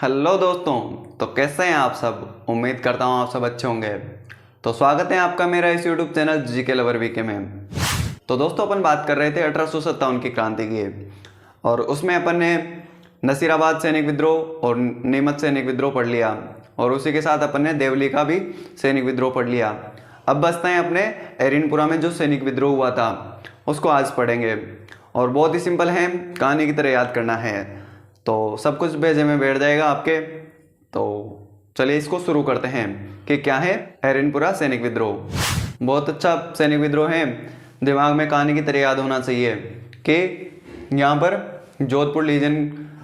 Hello दोस्तों। तो कैसे हैं आप सब? उम्मीद करता हूँ आप सब अच्छे होंगे। तो स्वागत है आपका मेरा इस YouTube channel GK lover VK में। तो दोस्तों अपन बात कर रहे थे 1857 की क्रांति की, और उसमें अपन ने नसीराबाद सैनिक विद्रोह और नीमच सैनिक विद्रोह पढ़ लिया, और उसी के साथ अपन ने देवली का भी सैनिक विद्रोह पढ़ लिया। अब बचते हैं अपने एरिनपुरा में जो सैनिक विद्रोह हुआ था उसको आज पढ़ेंगे, और बहुत ही सिंपल है, कहानी की तरह याद करना है, तो सब कुछ भेजे में बैठ जाएगा आपके। तो चलिए इसको शुरू करते हैं कि क्या है एरिनपुरा सैनिक विद्रोह। बहुत अच्छा सैनिक विद्रोह है, दिमाग में कहानी की तरह याद होना चाहिए कि यहाँ पर जोधपुर लीजन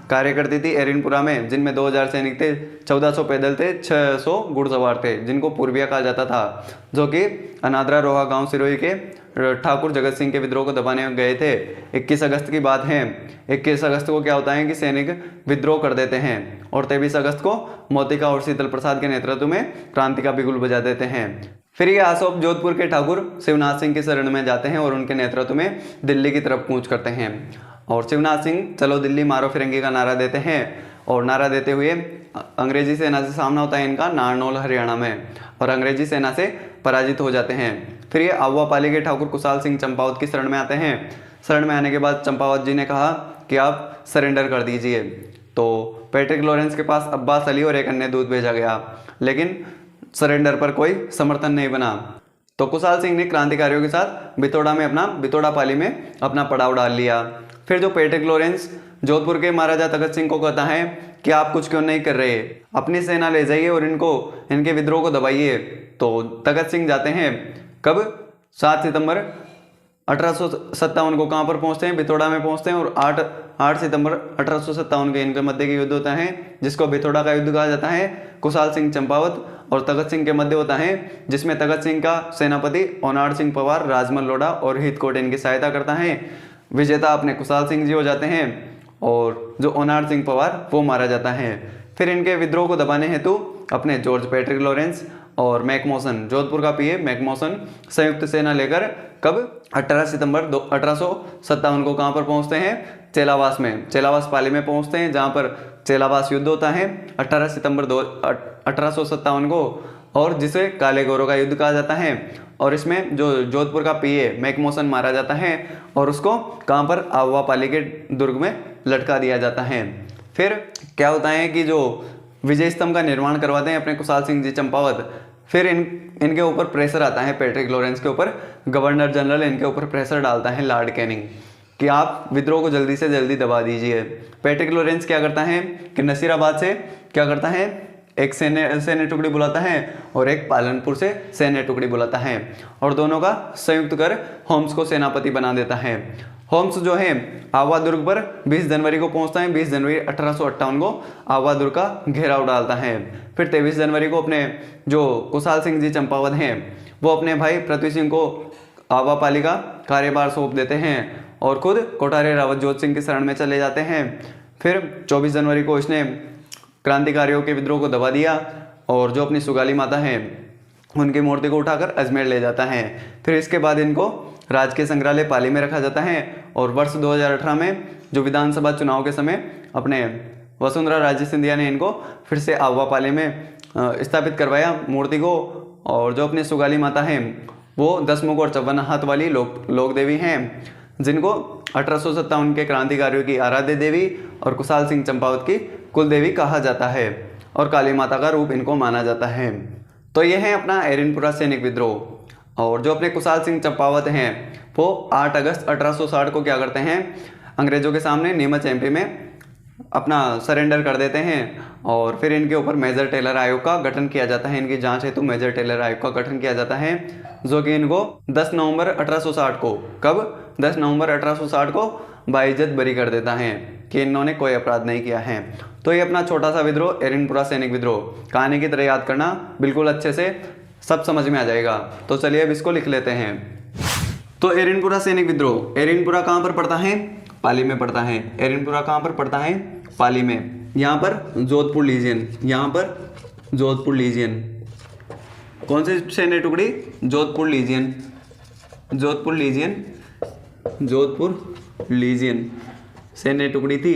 कार्य करती थी एरिनपुरा में, जिनमें 2000 सैनिक थे, 1400 पैदल थे, 600 घुड़सवार थे, जिनको पूर्विया कहा जाता था, जो कि अनादरा रोहा गांव सिरोही के ठाकुर जगत सिंह के विद्रोह को दबाने गए थे। 21 अगस्त की बात है। 21 अगस्त को क्या होता है कि सैनिक विद्रोह कर देते हैं, और 23 अगस्त को मोतिका और शीतल प्रसाद के नेतृत्व में क्रांति का बिगुल बजा देते हैं। फिर ये आसोप जोधपुर के ठाकुर शिवनाथ सिंह की शरण में जाते हैं और उनके नेतृत्व में दिल्ली की तरफ कूच करते हैं, और शिवनाथ सिंह चलो दिल्ली मारो फिरंगी का नारा देते हैं, और नारा देते हुए अंग्रेजी सेना से सामना होता है इनका नारनौल हरियाणा में, और अंग्रेजी सेना से पराजित हो जाते हैं। फिर ये आवापाली के ठाकुर कुशाल सिंह चंपावत की शरण में आते हैं। शरण में आने के बाद चंपावत जी ने कहा कि आप सरेंडर कर दीजिए, तो पैट्रिक लॉरेंस के पास अब्बास अली और एक अन्य दूत भेजा गया, लेकिन सरेंडर पर कोई समर्थन नहीं बना। तो कुशाल सिंह ने क्रांतिकारियों के साथ बितौड़ा पाली में अपना पड़ाव डाल लिया। फिर जो पैट्रिक लॉरेंस जोधपुर के महाराजा तखत सिंह को कहता है कि आप कुछ क्यों नहीं कर रहे, अपनी सेना ले जाइए और इनके विद्रोह को दबाइए। तो तखत सिंह जाते हैं कब? 7 सितंबर 1857 को कहाँ पर पहुंचते हैं? बितौड़ा में पहुंचते हैं, और 8 सितंबर 1857 के इनके मध्य के युद्ध होता है, जिसको बितौड़ा का युद्ध कहा जाता है। कुशाल सिंह चंपावत और तखत सिंह के मध्य होता है, जिसमें तखत सिंह का सेनापति ओनाड सिंह पवार, राजमल लोढ़ा और हितकोट इनकी सहायता करता है। विजेता अपने कुशाल सिंह जी हो जाते हैं, और जो ओनाड सिंह पवार वो मारा जाता है। फिर इनके विद्रोह को दबाने हेतु अपने जॉर्ज पैट्रिक लॉरेंस और मैकमोसन, जोधपुर का पीए मैकमोसन, संयुक्त सेना लेकर कब? 18 सितंबर 1857 को कहाँ पर पहुँचते हैं? चेलावास में, चेलावास पाली में पहुँचते हैं, जहाँ पर चेलावास युद्ध होता है 18 सितंबर 1857 को, और जिसे काले गोरों का युद्ध कहा जाता है। और इसमें जो जोधपुर का पीए मैकमोसन मारा जाता है, और उसको कहाँ पर? आवापाली के दुर्ग में लटका दिया जाता है। फिर क्या होता है कि जो विजय स्तंभ का निर्माण करवाते हैं अपने कुशाल सिंह जी चंपावत। फिर इनके ऊपर प्रेशर आता है, पैट्रिक लॉरेंस के ऊपर गवर्नर जनरल इनके ऊपर प्रेशर डालता है, लॉर्ड कैनिंग, कि आप विद्रोह को जल्दी से जल्दी दबा दीजिए। पैट्रिक लॉरेंस क्या करता है कि नसीराबाद से क्या करता है, एक सैन्य टुकड़ी बुलाता है और एक पालनपुर से सैन्य टुकड़ी बुलाता है, और दोनों का संयुक्त कर होम्स को सेनापति बना देता है। होम्स जो है आवा दुर्ग पर 20 जनवरी को पहुंचता है। 20 जनवरी 1858 को आवा दुर्ग का घेराव डालता है। फिर 23 जनवरी को अपने जो कुशाल सिंह जी चंपावत हैं वो अपने भाई पृथ्वी सिंह को आवापाली का कार्यभार सौंप देते हैं, और खुद कोठारी रावत जोत सिंह की शरण में चले जाते हैं। फिर 24 जनवरी को इसने क्रांतिकारियों के विद्रोह को दबा दिया, और जो अपनी सुगाली माता है उनकी मूर्ति को उठाकर अजमेर ले जाता है। फिर इसके बाद इनको राजकीय संग्रहालय पाली में रखा जाता है, और वर्ष 2018 में जो विधानसभा चुनाव के समय अपने वसुंधरा राजे सिंधिया ने इनको फिर से आवापाली में स्थापित करवाया मूर्ति को। और जो अपनी सुगाली माता है वो 10 मुख और 54 हाथ वाली लोक देवी हैं, जिनको 1857 के क्रांतिकारियों की आराध्य देवी और कुशाल सिंह चंपावत की कुल देवी कहा जाता है, और काली माता का रूप इनको माना जाता है। तो यह है अपना एरिनपुरा सैनिक विद्रोह। और जो अपने कुशाल सिंह चंपावत हैं वो 8 अगस्त 1860 को क्या करते हैं, अंग्रेजों के सामने नीमच एमपी में अपना सरेंडर कर देते हैं, और फिर इनके ऊपर मेजर टेलर आयोग का गठन किया जाता है। इनकी जांच हेतु मेजर टेलर आयोग का गठन किया जाता है, जो कि इनको 10 नवंबर 1860 को, कब? 10 नवंबर 1860 को बाइज्जत बरी कर देता है कि इन्होंने कोई अपराध नहीं किया है। तो ये अपना छोटा सा विद्रोह एरिनपुरा सैनिक विद्रोह कहानी की तरह याद करना, बिल्कुल अच्छे से सब समझ में आ जाएगा। तो चलिए अब इसको लिख लेते हैं। तो एरिनपुरा सैनिक विद्रोह, एरिनपुरा कहाँ पर पड़ता है? पाली में पड़ता है। एरिनपुरा कहाँ पर पड़ता है? पाली में। यहाँ पर जोधपुर लीजियन, यहाँ पर जोधपुर लीजियन, कौन सी सैन्य टुकड़ी? Jodhpur lesion, Jodhpur lesion, Jodhpur lesion सैन्य टुकड़ी थी।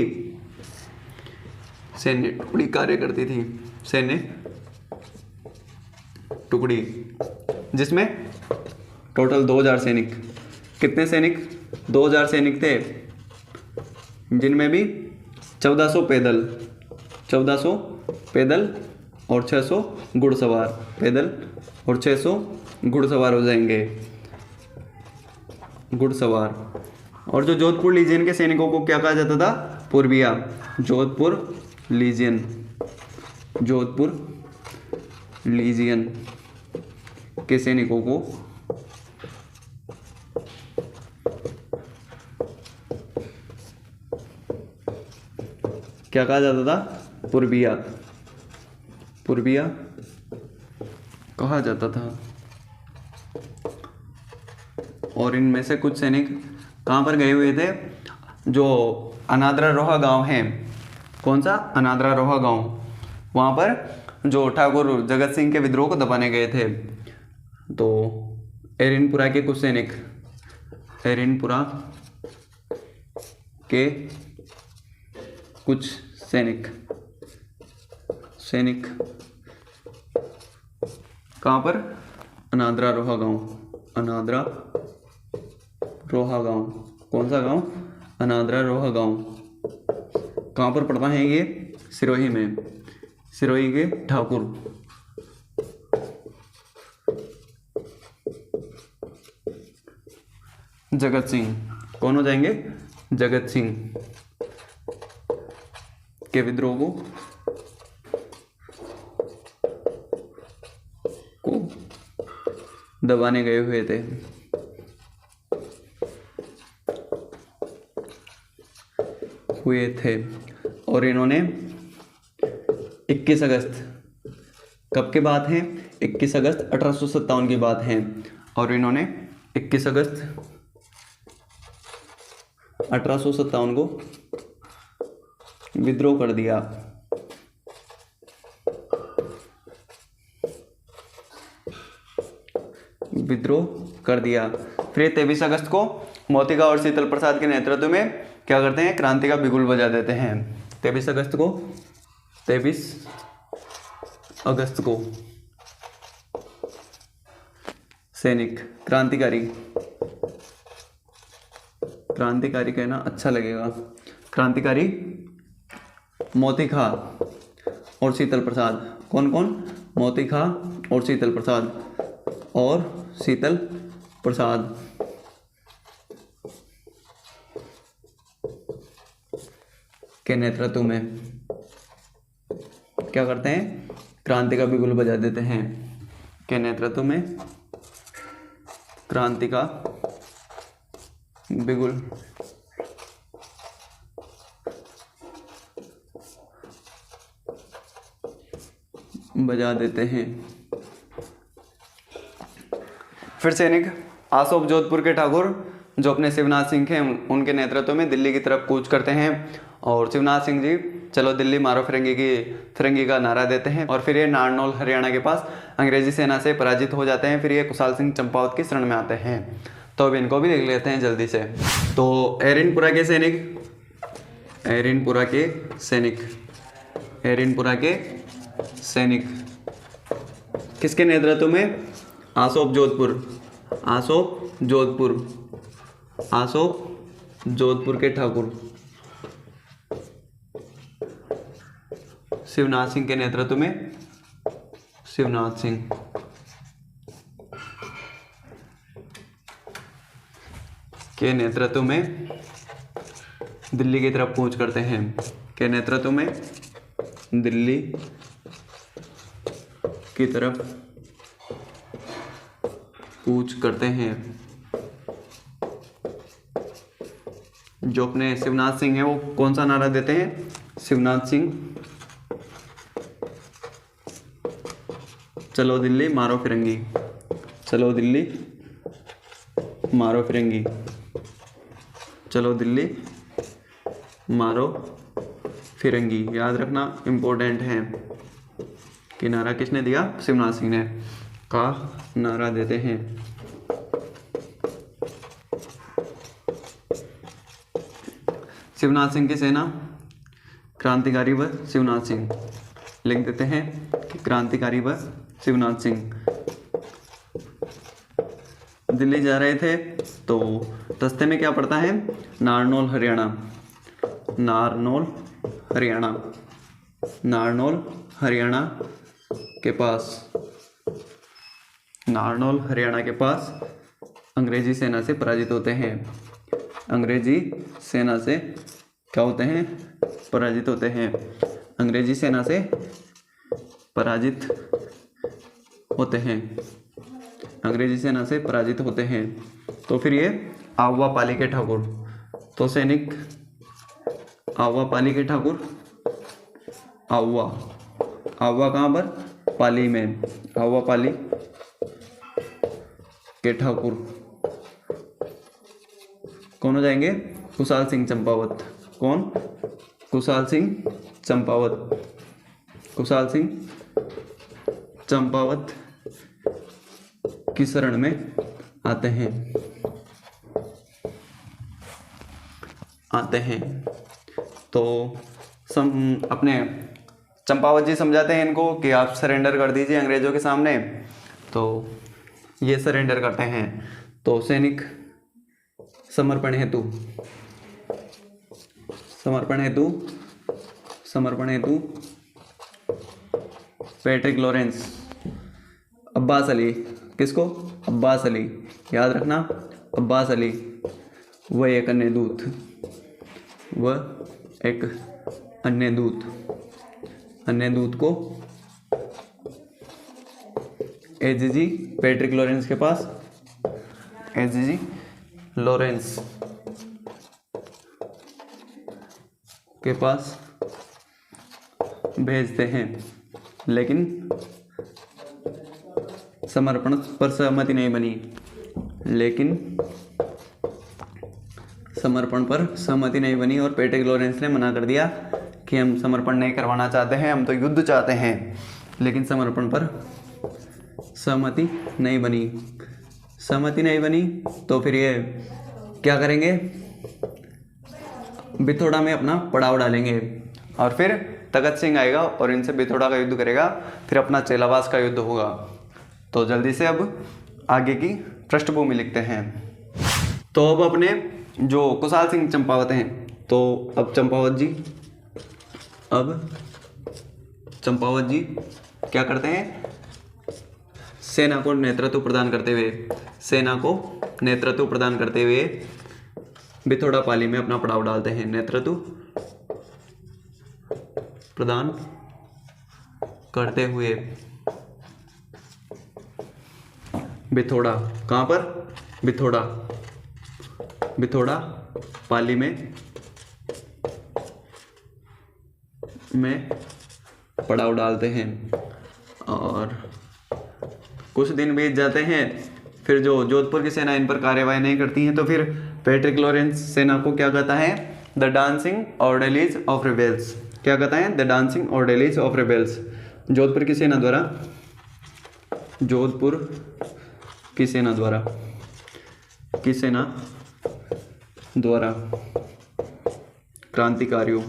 सैन्य टुकड़ी कार्य करती थी, सैन्य टुकड़ी, जिसमें टोटल 2000 सैनिक, कितने सैनिक, 2000 सैनिक थे, जिनमें भी 1400 पैदल, 1400 पैदल और 600 घुड़सवार, पैदल और 600 घुड़सवार हो जाएंगे, घुड़सवार। और जो जोधपुर लीजियन के सैनिकों को क्या कहा जाता था, पूर्विया, जोधपुर लीजियन, जोधपुर लीजियन के सैनिकों को क्या कहा जाता था, पूर्विया, पूर्विया कहा जाता था। और इनमें से कुछ सैनिक कहाँ पर गए हुए थे, जो अनादरा रोहा गांव है, कौन सा, अनादरा रोहा गांव, वहाँ पर जो ठाकुर जगत सिंह के विद्रोह को दबाने गए थे। तो एरिनपुरा के कुछ सैनिक, एरिनपुरा के कुछ सैनिक, सैनिक कहाँ पर, अनादरा रोहा गांव, अनादरा रोहा गांव, कौन सा गांव, अनादरा रोहा गांव, कहाँ पर पड़ता है ये, सिरोही में, सिरोही के ठाकुर जगत सिंह, कौन हो जाएंगे, जगत सिंह के विद्रोह को दबाने गए हुए थे। और इन्होंने 21 अगस्त, कब के बात है, 21 अगस्त 1857 की बात है, और इन्होंने 21 अगस्त 1857 को विद्रोह कर दिया। विद्रोह कर दिया। फिर 23 अगस्त को मोतिका और शीतल प्रसाद के नेतृत्व में क्या करते हैं, क्रांति का बिगुल बजा देते हैं। 23 अगस्त को, 23 अगस्त को सैनिक, क्रांतिकारी, क्रांतिकारी कहना अच्छा लगेगा, क्रांतिकारी मोतिखा और शीतल प्रसाद, कौन कौन, मोतिखा और शीतल प्रसाद, और शीतल प्रसाद के नेतृत्व में क्या करते हैं, क्रांति का बिगुल बजा देते हैं, के नेतृत्व में क्रांति का बिगुल बजा देते हैं। फिर सैनिक आसोप जोधपुर के ठाकुर जो अपने शिवनाथ सिंह हैं उनके नेतृत्व में दिल्ली की तरफ कूच करते हैं, और शिवनाथ सिंह जी चलो दिल्ली मारो फिरंगी का नारा देते हैं, और फिर ये नारनौल हरियाणा के पास अंग्रेजी सेना से पराजित हो जाते हैं। फिर ये कुशाल सिंह चंपावत की शरण में आते हैं। तो अब इनको भी देख लेते हैं जल्दी से। तो एरिनपुरा के सैनिक, एरिनपुरा के सैनिक, एरिनपुरा के सैनिक किसके नेतृत्व में, आसोप जोधपुर, आसोप जोधपुर, आसोप जोधपुर के ठाकुर शिवनाथ सिंह के नेतृत्व में, शिवनाथ सिंह के नेतृत्व में दिल्ली की तरफ कूच करते हैं, के नेतृत्व में दिल्ली की तरफ कूच करते हैं। जो अपने शिवनाथ सिंह है वो कौन सा नारा देते हैं, शिवनाथ सिंह चलो दिल्ली मारो फिरंगी, चलो दिल्ली मारो फिरंगी, चलो दिल्ली मारो फिरंगी, याद रखना इम्पोर्टेंट है कि नारा किसने दिया, शिवनाथ सिंह ने, का नारा देते हैं। शिवनाथ सिंह की सेना क्रांतिकारी व शिवनाथ सिंह। लिख देते हैं कि क्रांतिकारी व शिवनाथ सिंह दिल्ली जा रहे थे, तो रास्ते में क्या पड़ता है, नारनौल हरियाणा, नारनौल हरियाणा, नारनौल हरियाणा के पास, नारनौल हरियाणा के पास अंग्रेजी सेना से पराजित होते हैं। अंग्रेजी सेना से क्या होते हैं, पराजित होते हैं। अंग्रेजी सेना से पराजित होते हैं, अंग्रेजी सेना से पराजित होते हैं। तो फिर ये आहुआ पाली के ठाकुर, तो सैनिक आहुआ पाली के ठाकुर, आहुआ, आहुआ कहाँ पर, पाली में, आहुआ पाली के ठाकुर कौन हो जाएंगे, कुशाल सिंह चंपावत। कौन, कुशाल सिंह चंपावत, कुशाल सिंह चंपावत की शरण में आते हैं, आते हैं। तो अपने चंपावत जी समझाते हैं इनको कि आप सरेंडर कर दीजिए अंग्रेजों के सामने। तो ये सरेंडर करते हैं। तो सैनिक समर्पण हेतु, समर्पण हेतु, समर्पण हेतु पैट्रिक लॉरेंस, अब्बास अली, किसको, अब्बास अली, याद रखना, अब्बास अली, वह एक अन्य दूत, वह एक अन्य दूत, अन्य दूत को एजीजी पैट्रिक लॉरेंस के पास, एजीजी लॉरेंस के पास भेजते हैं, लेकिन समर्पण पर सहमति नहीं बनी, लेकिन समर्पण पर सहमति नहीं बनी और पैट्रिक लॉरेंस ने मना कर दिया कि हम समर्पण नहीं करवाना चाहते हैं, हम तो युद्ध चाहते हैं। लेकिन समर्पण पर सहमति नहीं बनी, सहमति नहीं बनी। तो फिर ये क्या करेंगे, बिथोड़ा में अपना पड़ाव डालेंगे और फिर तखत सिंह आएगा और इनसे बिथोड़ा का युद्ध करेगा, फिर अपना चेलावास का युद्ध होगा। तो जल्दी से अब आगे की पृष्ठभूमि लिखते हैं। तो अब अपने जो कुशाल सिंह चंपावत हैं, तो अब चंपावत जी, अब चंपावत जी क्या करते हैं, सेना को नेतृत्व प्रदान करते हुए, सेना को नेतृत्व प्रदान करते हुए बिथोड़ा पाली में अपना पड़ाव डालते हैं। नेतृत्व प्रदान करते हुए बिथोड़ा, कहाँ पर, बिथोड़ा, बिथोड़ा पाली में पड़ाव डालते हैं। और कुछ दिन बीत जाते हैं, फिर जो जोधपुर की सेना इन पर कार्यवाही नहीं करती है, तो फिर पैट्रिक लॉरेंस सेना को क्या कहता है, the dancing orderlies of rebels, क्या कहता है, the dancing orderlies of rebels. Jodhpur की सेना द्वारा, जोधपुर की सेना द्वारा, की सेना द्वारा क्रांतिकारियों,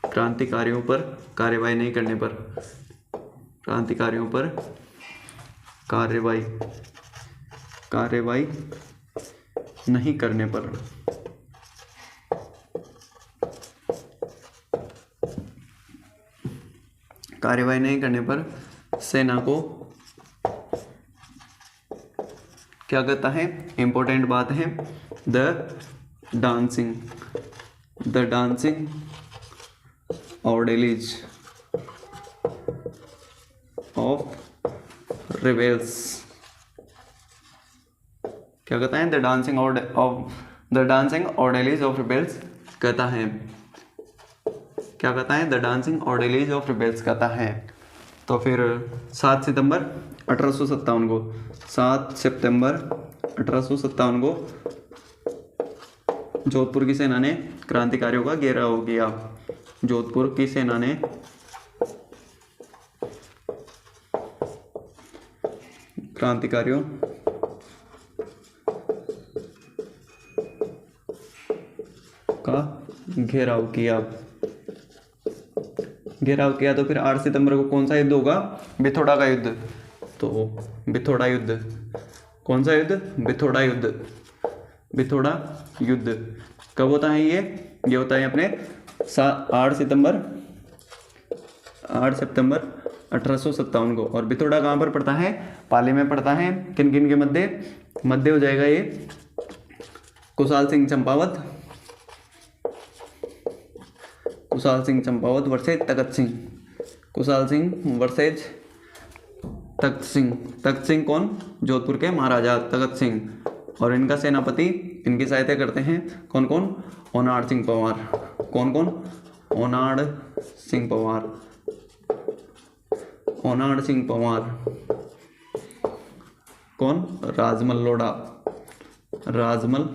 क्रांतिकारियों पर कार्यवाही नहीं करने पर, क्रांतिकारियों पर कार्यवाही, कार्यवाही नहीं करने पर कार्यवाही नहीं करने पर सेना को क्या कहता है, इंपॉर्टेंट बात है, the dancing, the dancing orderlies of rebels, क्या कहता है, the dancing orderlies of rebels कहता है, क्या कहता है, the dancing orderlies of rebels कहता है। तो फिर 7 सितंबर 1857 को, 7 सितंबर 1857 को जोधपुर की सेना ने क्रांतिकारियों का घेराव किया। जोधपुर की सेना ने क्रांतिकारियों का घेराव किया। घेराव किया तो फिर 8 सितंबर को कौन सा युद्ध होगा? बिथोड़ा का युद्ध। तो बिथोड़ा युद्ध, कौन सा युद्ध? बिथोड़ा युद्ध। बिथोड़ा युद्ध कब होता है ये होता है अपने 8 सितंबर 1857 को। और बिथोड़ा कहाँ पर पड़ता है? पाली में पड़ता है। किन किन के मध्य हो जाएगा ये? कुशाल सिंह चंपावत, कुशाल सिंह चंपावत वर्सेज तखत सिंह, कुशाल सिंह वर्सेज तखत सिंह। तखत सिंह कौन? जोधपुर के महाराजा तखत सिंह। और इनका सेनापति, इनकी सहायता करते हैं कौन कौन? ओनाड सिंह पंवार। कौन कौन? ओनाड सिंह पंवार। ओनाड सिंह पंवार। कौन? राजमल लोढ़ा। राजमल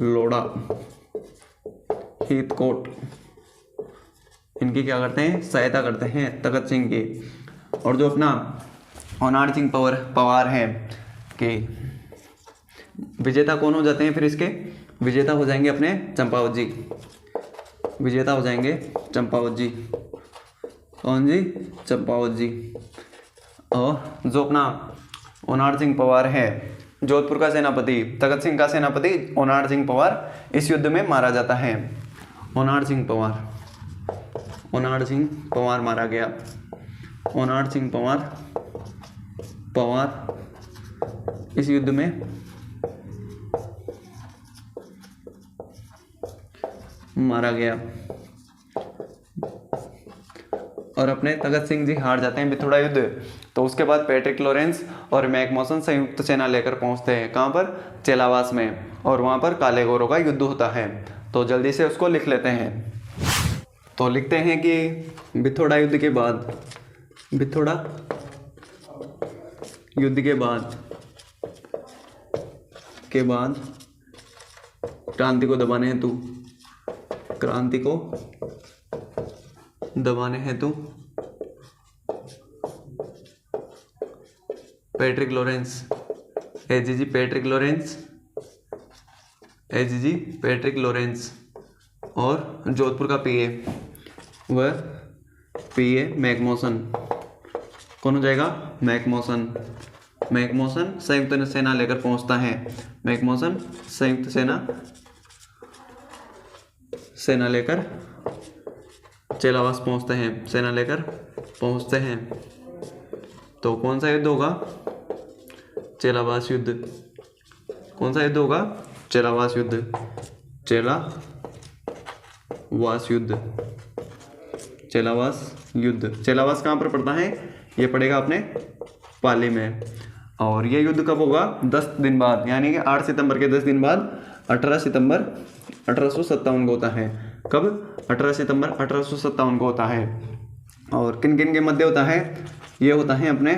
लोढ़ा, हीथकोट, इनकी क्या करते हैं? सहायता करते हैं तखत सिंह की। और जो अपना ओनाड सिंह पंवार है कि विजेता कौन हो जाते हैं? फिर इसके विजेता हो जाएंगे अपने चंपावत जी। विजेता हो जाएंगे चंपावत जी। कौन जी? चंपावत जी। और जो अपना ओनाड सिंह पंवार है, जोधपुर का सेनापति, तखत सिंह का सेनापति ओनाड सिंह पंवार इस युद्ध में मारा जाता है। ओनाड सिंह पंवार, ओनाड सिंह पंवार मारा गया। ओनाड सिंह पंवार इस युद्ध में मारा गया। और अपने तखत सिंह जी हार जाते हैं बिथोड़ा युद्ध। तो उसके बाद पैट्रिक लॉरेंस और मैकमोसन संयुक्त सेना लेकर पहुंचते हैं कहाँ पर? चेलावास में। और वहाँ पर काले गोरों का युद्ध होता है। तो जल्दी से उसको लिख लेते हैं। तो लिखते हैं कि बिथोड़ा युद्ध के बाद, बिथोड़ा युद्ध के बाद क्रांति को दबाने हेतु, क्रांति को दबाने हेतु Patrick Lawrence, AGG Patrick Lawrence, AGG Patrick Lawrence और जोधपुर का पीए वह पीए मैकमोसन। कौन हो जाएगा? मैकमोसन। मैकमोसन संयुक्त सेना लेकर पहुंचता है। मैकमोसन संयुक्त सेना लेकर चेलावास पहुंचते हैं, सेना लेकर पहुंचते हैं। तो कौन सा युद्ध होगा? चेलावास युद्ध। कौन सा युद्ध होगा? चेलावास युद्ध। चेलावास युद्ध। चेलावास युद्ध। चेलावास कहाँ पर पड़ता है? ये पड़ेगा अपने पाली में। और ये युद्ध कब होगा? 10 दिन बाद, यानी कि 8 सितंबर के 10 दिन बाद 18 सितंबर 1857 को होता है। कब? 18 सितंबर 1857 को होता है। और किन किन के मध्य होता है? ये होता है अपने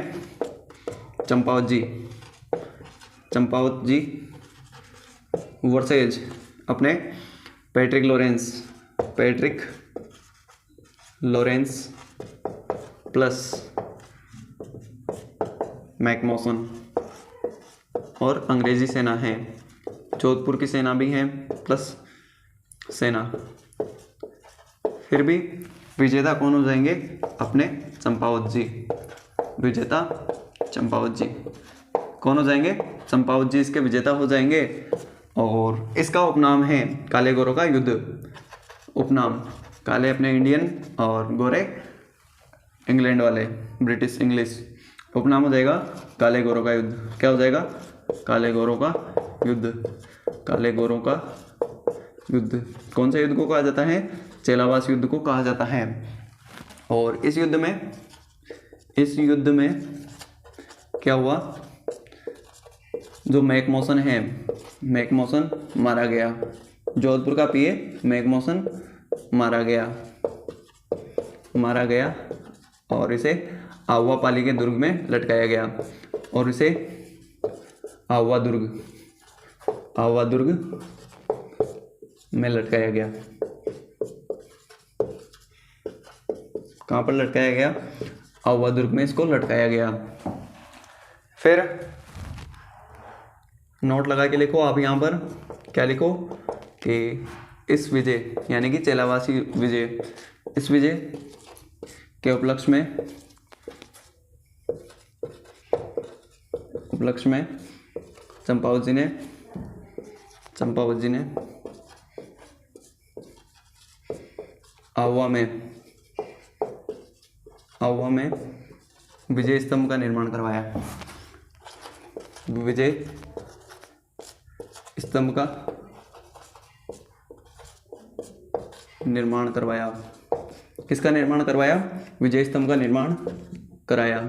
चंपावत जी, चंपावत जी वर्सेज अपने Patrick Lawrence, Patrick Lawrence plus Monck Mason. और अंग्रेजी सेना है, जोधपुर की सेना भी है प्लस सेना। फिर भी विजेता कौन हो जाएंगे? अपने चंपावत जी। विजेता चंपावत जी कौन हो जाएंगे? चंपावत जी इसके विजेता हो जाएंगे। और इसका उपनाम है काले गोरों का युद्ध। उपनाम, काले अपने इंडियन और गोरे इंग्लैंड वाले, ब्रिटिश इंग्लिश। उपनाम हो जाएगा काले गोरों का युद्ध। क्या हो जाएगा? काले गोरों का युद्ध। काले गोरों का युद्ध। कौन सा युद्ध को कहा जाता है? चेलावास युद्ध को कहा जाता है। और इस युद्ध में क्या हुआ? जो मैकमोसन है, मैकमोसन मारा गया। जोधपुर का पीए मैकमोसन मारा गया और इसे आहुआ पाली के दुर्ग में लटकाया गया। और इसे आहुआ दुर्ग में लटकाया गया। कहाँ पर लटकाया गया? आहुआ दुर्ग में इसको लटकाया गया। फिर नोट लगा के लिखो आप यहाँ पर, क्या लिखो कि इस विजय यानी कि चेलावासी विजय, इस विजय के उपलक्ष्य में चंपावत जी ने आहुआ में विजय स्तंभ का निर्माण करवाया। विजय स्तंभ का निर्माण करवाया। किसका निर्माण करवाया? विजय स्तंभ का निर्माण कराया।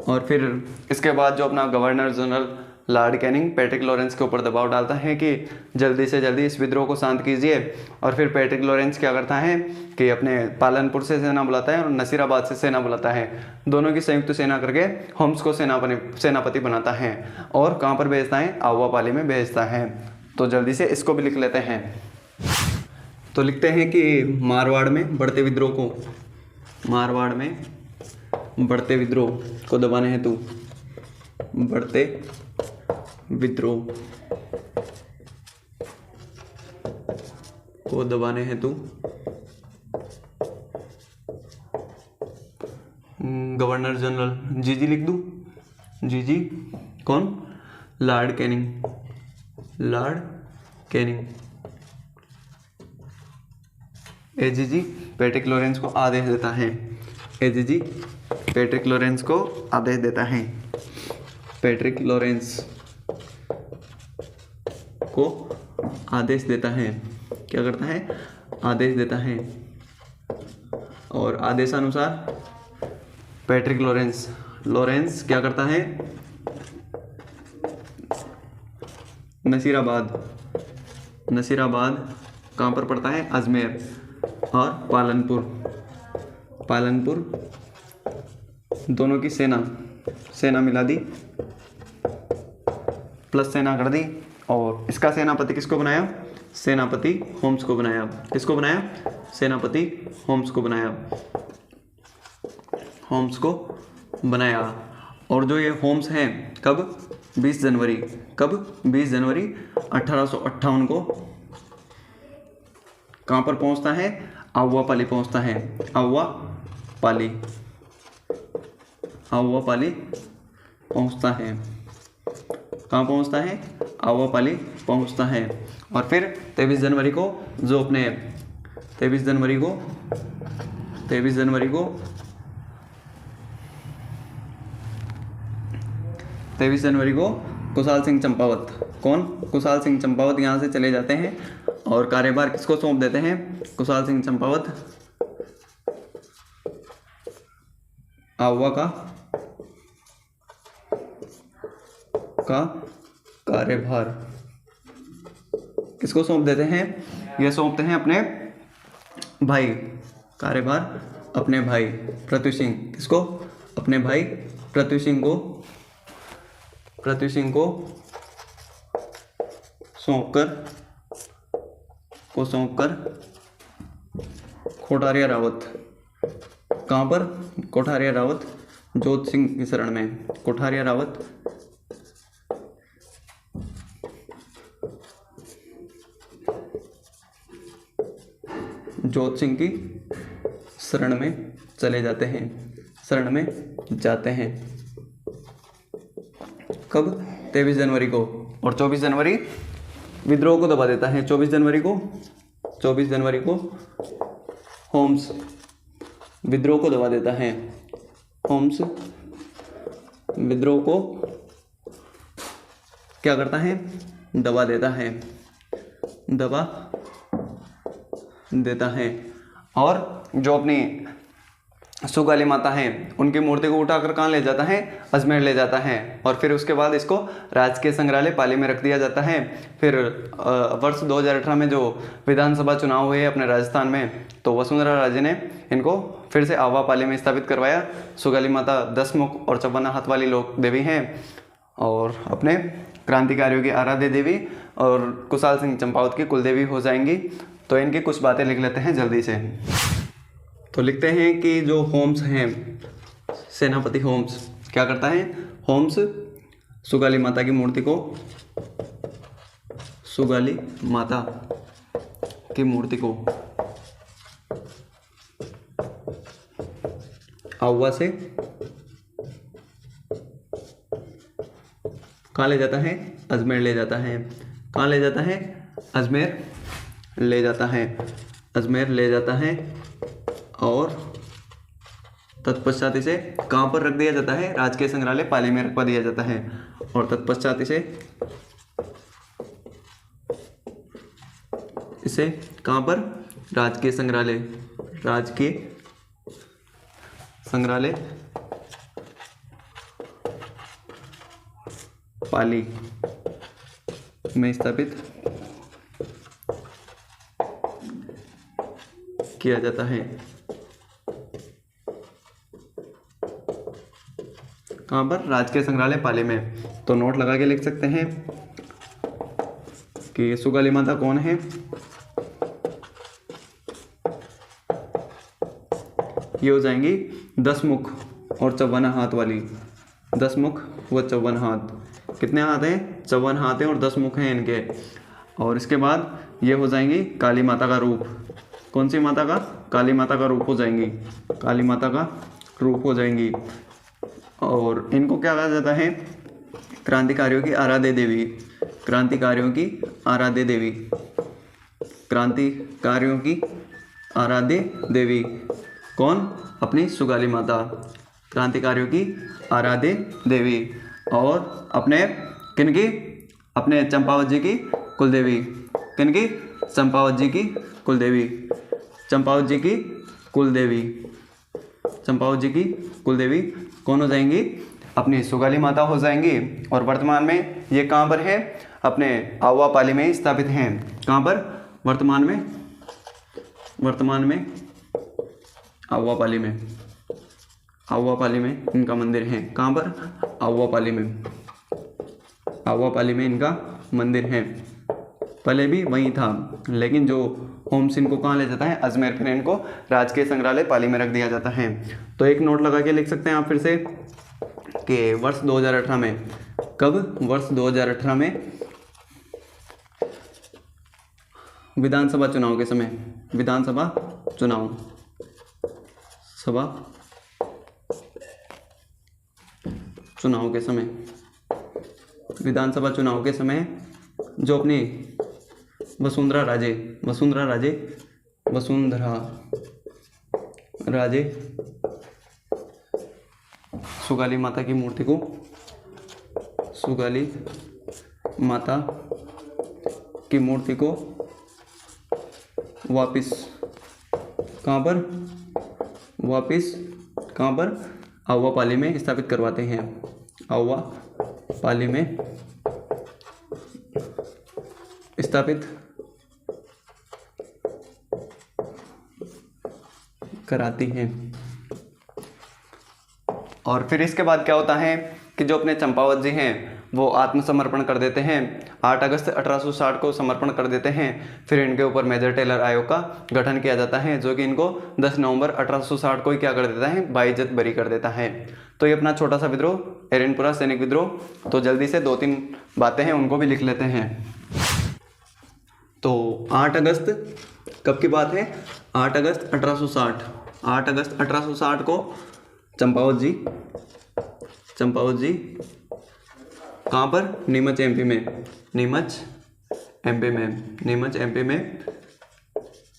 और फिर इसके बाद जो अपना governor general Lord Canning Patrick Lawrence के ऊपर दबाव डालता है कि जल्दी से जल्दी इस विद्रोह को शांत कीजिए। और फिर पैट्रिक लॉरेंस क्या करता है कि अपने पालनपुर से सेना बुलाता है और नसीराबाद से सेना बुलाता है। दोनों की संयुक्त सेना करके होम्स को सेनापति बनाता है और कहाँ पर भेजता है? आहुआ पाली में भेजता है। तो जल्दी से इसको भी लिख लेते हैं। तो लिखते हैं कि मारवाड़ में बढ़ते विद्रोह को दबाने हेतु बढ़ते विद्रोह को दबाने हेतु गवर्नर जनरल जीजी लिख दूं? जीजी कौन? Lord Canning AGG Patrick Lawrence को आदेश देता है। एजीजी पैट्रिक लॉरेंस को आदेश देता है। पैट्रिक लॉरेंस को आदेश देता है। क्या करता है? आदेश देता है। और आदेशानुसार पैट्रिक लॉरेंस क्या करता है? नसीराबाद कहाँ पर पड़ता है? अजमेर और पालनपुर दोनों की सेना मिला दी, प्लस सेना कर दी। और इसका सेनापति किसको बनाया? सेनापति होम्स को बनाया। किसको बनाया? सेनापति होम्स को बनाया। और जो ये होम्स हैं कब? 20 जनवरी 1858 को कहाँ पर पहुंचता है? आहुआ पाली पहुंचता है। आहुआ पाली पहुंचता है। कहाँ पहुंचता है? आहुआ पाली पहुंचता है। और फिर 23 जनवरी को जो अपने 23 जनवरी को कुशाल सिंह चंपावत यहाँ से चले जाते हैं और कार्यभार किसको सौंप देते हैं? कुशाल सिंह चंपावत आहुआ का कार्यभार किसको सौंप देते हैं? ये सौंपते हैं अपने भाई। कार्यभार अपने भाई पृथ्वी सिंह। किसको? अपने भाई पृथ्वी सिंह को सौंपकर कोठारिया रावत। कहाँ पर? कोठारिया रावत जोत सिंह की शरण में। कोठारिया रावत जोत सिंह की शरण में जाते हैं। कब? 23 जनवरी को। और 24 जनवरी विद्रोह को दबा देता है। 24 जनवरी को होम्स विद्रोह को दबा देता है। होम्स विद्रोह को क्या करता है? दबा देता है। और जो अपनी सुगाली माता है उनकी मूर्ति को उठाकर कहाँ ले जाता है? अजमेर ले जाता है। और फिर उसके बाद इसको राजकीय संग्रहालय पाली में रख दिया जाता है। फिर वर्ष 2018 में जो विधानसभा चुनाव हुए अपने राजस्थान में, तो वसुंधरा राजे ने इनको फिर से आहुआ पाली में स्थापित करवाया। सुगाली माता 10 मुख और 54 हाथ वाली लोक देवी हैं और अपने क्रांतिकारियों की आराध्य देवी और कुशाल सिंह चंपावत की कुलदेवी हो जाएंगी। तो इनकी कुछ बातें लिख लेते हैं जल्दी से। तो लिखते हैं कि जो होम्स हैं, सेनापति होम्स क्या करता है? होम्स सुगाली माता की मूर्ति को की मूर्ति को आहुआ से कहाँ ले जाता है? अजमेर ले जाता है। कहाँ ले जाता है? अजमेर ले जाता है। अजमेर ले जाता है और तत्पश्चात इसे कहाँ पर रख दिया जाता है? राजकीय संग्रहालय पाली में रखवा दिया जाता है। और तत्पश्चात इसे कहाँ पर? राजकीय संग्रहालय पाली में स्थापित किया जाता है। कहाँ पर? राजकीय संग्रहालय पाली में। तो नोट लगा के लिख सकते हैं कि सुगाली माता कौन है? ये हो जाएंगी 10 मुख और 54 हाथ वाली। 10 मुख व 54 हाथ। कितने हाथ हैं? 54 हाथ हैं और 10 मुख हैं इनके। और इसके बाद ये हो जाएंगी काली माता का रूप। कौन सी माता का? काली माता का रूप हो जाएंगी। काली माता का रूप हो जाएंगी। और इनको क्या कहा जाता है? क्रांतिकारियों की आराध्य देवी। क्रांतिकारियों की आराध्य देवी। क्रांतिकारियों की आराध्य देवी कौन? अपनी सुगाली माता। क्रांतिकारियों की आराध्य देवी। और अपने किनकी? अपने चंपावत जी की कुलदेवी। किनकी? चंपावत जी की कुलदेवी। चंपावत जी की कुलदेवी। चंपावत जी की कुलदेवी कौन हो जाएंगी? अपनी सुगाली माता हो जाएंगी। और वर्तमान में ये कहाँ पर है? अपने आहुआ पाली में स्थापित हैं। कहाँ पर? वर्तमान में आहुआ पाली में। आहुआ पाली में इनका मंदिर है। कहाँ पर? आहुआ पाली में। आहुआ पाली में इनका मंदिर है। पहले भी वहीं था, लेकिन जो होम्स इनको कहाँ ले जाता है? अजमेर। फिर इनको राजकीय संग्रहालय पाली में रख दिया जाता है। तो एक नोट लगा के लिख सकते हैं आप फिर से कि वर्ष 2018 में, कब? वर्ष 2018 में विधानसभा चुनाव के समय, विधानसभा चुनाव के समय, विधानसभा चुनाव के समय जो अपनी वसुंधरा राजे सुगाली माता की मूर्ति को, सुगाली माता की मूर्ति को वापिस कहाँ पर? वापिस कहाँ पर? आहुआ पाली में स्थापित करवाते हैं। आहुआ पाली में स्थापित कराती हैं। और फिर इसके बाद क्या होता है कि जो अपने चंपावत जी हैं वो आत्मसमर्पण कर देते हैं। 8 अगस्त 1860 को समर्पण कर देते हैं। फिर इनके ऊपर मेजर टेलर आयोग का गठन किया जाता है, जो कि इनको 10 नवंबर 1860 को ही क्या कर देता है? बाइज्जत बरी कर देता है। तो ये अपना छोटा सा विद्रोह, एरनपुरा सैनिक विद्रोह। तो जल्दी से 2-3 बातें हैं उनको भी लिख लेते हैं। तो 8 अगस्त कब की बात है? 8 अगस्त 1860। 8 अगस्त 1860 को चंपावत जी कहाँ पर? नीमच एमपी में। नीमच एमपी में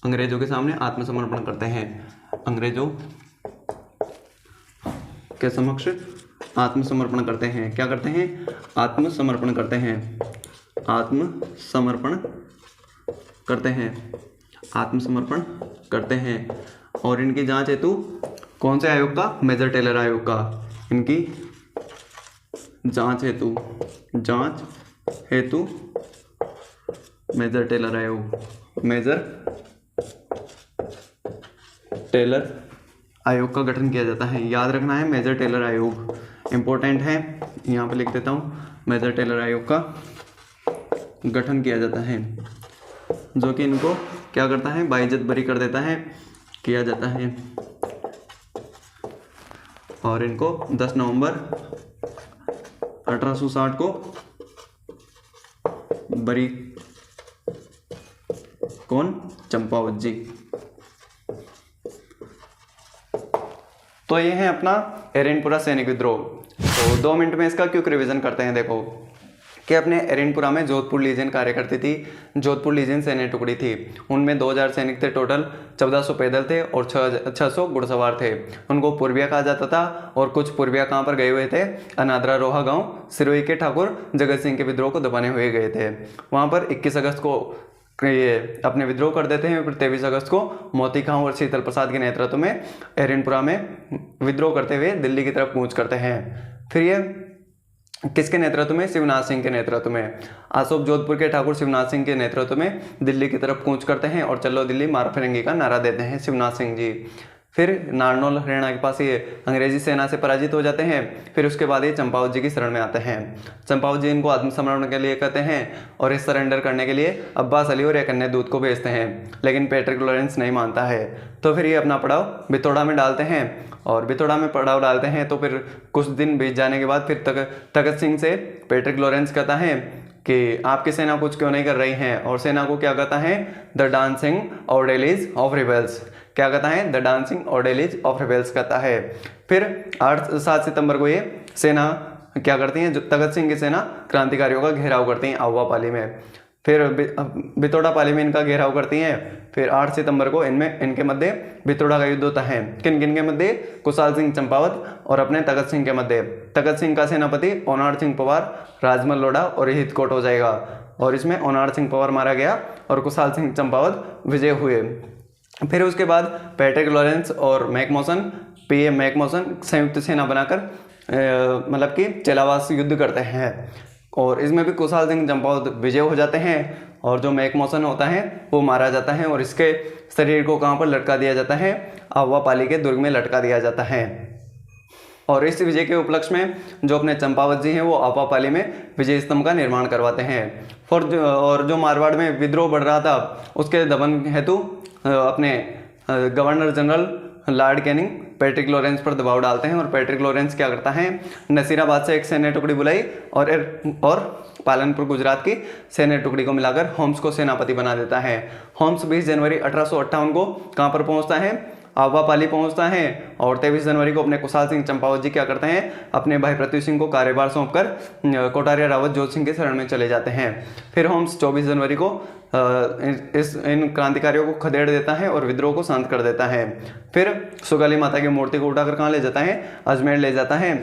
अंग्रेजों के सामने आत्मसमर्पण करते हैं। अंग्रेजों के समक्ष आत्मसमर्पण करते हैं। क्या करते हैं? आत्मसमर्पण करते हैं। आत्मसमर्पण करते हैं। और इनकी जांच हेतु कौन से आयोग का? मेजर टेलर आयोग का। इनकी जांच हेतु मेजर टेलर आयोग का गठन किया जाता है। याद रखना है, मेजर टेलर आयोग इंपॉर्टेंट है, यहाँ पे लिख देता हूँ। मेजर टेलर आयोग का गठन किया जाता है, जो कि इनको क्या करता है? बाइज्जत बरी कर देता है, किया जाता है। और इनको 10 नवंबर 1860 को बरी, कौन? चंपावत जी। तो ये है अपना एरेनपुरा सैनिक विद्रोह। तो 2 मिनट में इसका क्विक रिवीजन करते हैं। देखो कि अपने एरेनपुरा में जोधपुर लीजियन कार्य करती थी। जोधपुर लीजियन सैन्य टुकड़ी थी, उनमें 2000 सैनिक थे टोटल, 1400 पैदल थे और 600 घुड़सवार थे। उनको पूर्विया कहा जाता था। और कुछ पूर्विया कहाँ पर गए हुए थे? अनादरा रोहा गांव सिरोही के ठाकुर जगत सिंह के विद्रोह को दबाने हुए गए थे। वहाँ पर 21 अगस्त को ये अपने विद्रोह कर देते हैं। फिर 23 अगस्त को मोती खां और शीतल प्रसाद के नेतृत्व में एरेनपुरा में विद्रोह करते हुए दिल्ली की तरफ कूच करते हैं। फिर ये किसके नेतृत्व में? शिवनाथ सिंह के नेतृत्व में। आसोप जोधपुर के ठाकुर शिवनाथ सिंह के नेतृत्व में दिल्ली की तरफ कूच करते हैं और चलो दिल्ली मार फिरेंगे का नारा देते हैं शिवनाथ सिंह जी। फिर नारनौल हरियाणा के पास ये अंग्रेजी सेना से पराजित हो जाते हैं। फिर उसके बाद ये चंपावत जी की शरण में आते हैं। चंपावत जी इनको आत्मसमर्पण के लिए कहते हैं और इस सरेंडर करने के लिए अब्बास अली और एक अन्य दूत को भेजते हैं, लेकिन पैट्रिक लॉरेंस नहीं मानता है। तो फिर ये अपना पड़ाव बितौड़ा में डालते हैं और बितौड़ा में पड़ाव डालते हैं। तो फिर कुछ दिन बीत जाने के बाद फिर तखत सिंह से पैट्रिक लॉरेंस कहता है कि आपकी सेना कुछ क्यों नहीं कर रही है, और सेना को क्या कहता है? The dancing orderlies of rebels. क्या कहता है? The dancing orderlies of rebels कहता है। फिर 7 सितंबर को ये सेना क्या करती है? जो तखत सिंह की सेना क्रांतिकारियों का घेराव करती है आहुआ पाली में। फिर बितौड़ा पाली में इनका घेराव करती हैं। फिर 8 सितंबर को इनके मध्य बितौड़ा का युद्ध होता है। किन किन के मध्य? कुशाल सिंह चंपावत और अपने तखत सिंह के मध्य। तखत सिंह का सेनापति ओनाड सिंह पवार, राजमल लोढ़ा और हितकोट हो जाएगा, और इसमें ओनाड सिंह पवार मारा गया और कुशाल सिंह चंपावत विजय हुए। फिर उसके बाद पैट्रिक लॉरेंस और मैकमोसन, पीए मैकमोसन संयुक्त सेना बनाकर मतलब कि चेलावास युद्ध करते हैं, और इसमें भी कुशाल सिंह चंपावत विजय हो जाते हैं और जो मैकमोसन होता है वो मारा जाता है और इसके शरीर को कहाँ पर लटका दिया जाता है? आहुआ पाली के दुर्ग में लटका दिया जाता है। और इस विजय के उपलक्ष्य में जो अपने चंपावत जी हैं वो आहुआ पाली में विजय स्तंभ का निर्माण करवाते हैं। और जो मारवाड़ में विद्रोह बढ़ रहा था उसके दमन हेतु अपने governor general Lord Canning Patrick Lawrence पर दबाव डालते हैं, और पैट्रिक लॉरेंस क्या करता है? नसीराबाद से एक सैन्य टुकड़ी बुलाई और पालनपुर गुजरात की सैन्य टुकड़ी को मिलाकर होम्स को सेनापति बना देता है। होम्स 20 जनवरी 1858 को कहाँ पर पहुँचता है? आहुआ पाली पहुंचता है, और 23 जनवरी को अपने कुशाल सिंह चंपावत जी क्या करते हैं? अपने भाई पृथ्वी सिंह को कार्यभार सौंपकर कोटारिया रावत जोध सिंह के शरण में चले जाते हैं। फिर होम्स 24 जनवरी को इन क्रांतिकारियों को खदेड़ देता है और विद्रोह को शांत कर देता है। फिर सुगाली माता की मूर्ति को उठाकर कहाँ ले जाता है? अजमेर ले जाता है,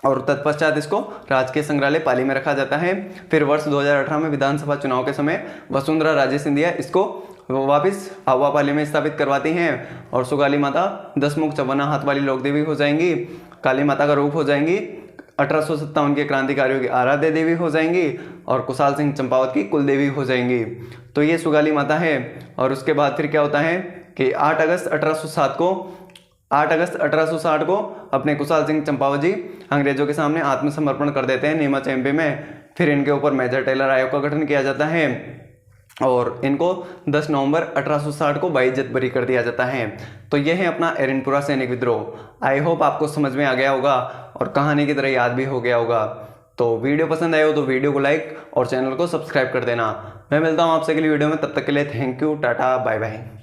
और तत्पश्चात इसको राजकीय संग्रहालय पाली में रखा जाता है। फिर वर्ष 2018 में विधानसभा चुनाव के समय वसुंधरा राजे सिंधिया इसको वापिस आहुआ पाली में स्थापित करवाती हैं, और सुगाली माता 10 मुख 54 हाथ वाली लोक देवी हो जाएंगी, काली माता का रूप हो जाएंगी, 1857 के क्रांतिकारियों की आराध्य देवी हो जाएंगी, और कुशाल सिंह चंपावत की कुल देवी हो जाएंगी। तो ये सुगाली माता है। और उसके बाद फिर क्या होता है कि 8 अगस्त 1860 को अपने कुशाल सिंह चंपावत जी अंग्रेजों के सामने आत्मसमर्पण कर देते हैं नीमच एमपी में। फिर इनके ऊपर मेजर टेलर आयोग का गठन किया जाता है और इनको 10 नवंबर 1860 को बाइज्जत बरी कर दिया जाता है। तो ये है अपना एरेनपुरा सैनिक विद्रोह। आई होप आपको समझ में आ गया होगा और कहानी की तरह याद भी हो गया होगा। तो वीडियो पसंद आए हो तो वीडियो को लाइक और चैनल को सब्सक्राइब कर देना। मैं मिलता हूँ आपसे अगली वीडियो में, तब तक के लिए thank you, tata, bye bye.